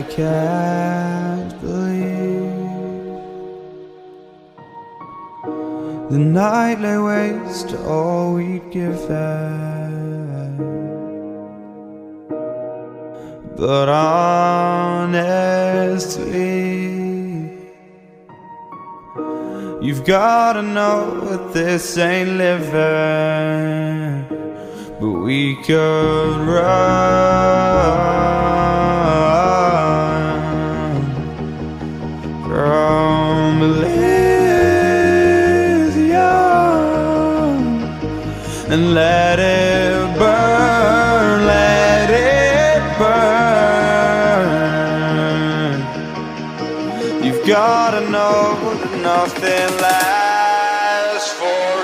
I can't believe the night lay waste to all we'd given. But honestly, you've gotta know that this ain't living. But we could run from Elysium and let it burn, let it burn. You've gotta know that nothing lasts forever.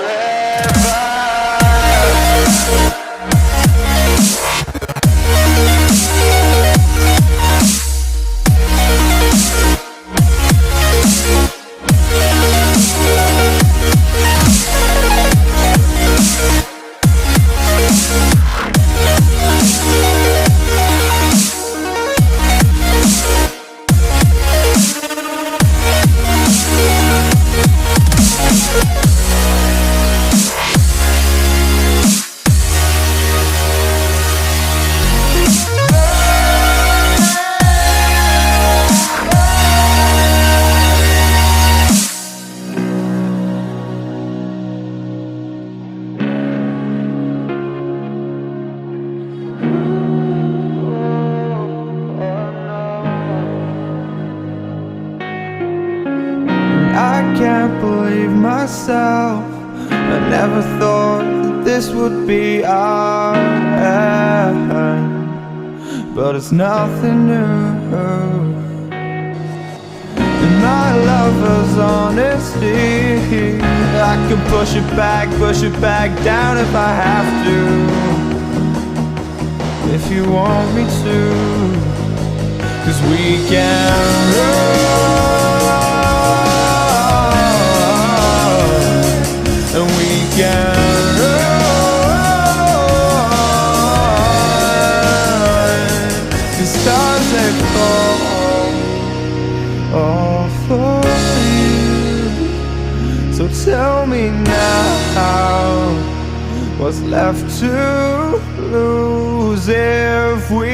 I can't believe myself. I never thought that this would be our end, but it's nothing new. And my lover's honesty, I can push it back down if I have to. If you want me to, 'cause we can run. And we can run. The stars they fall all for you. So tell me now, what's left to lose if we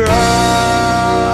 run?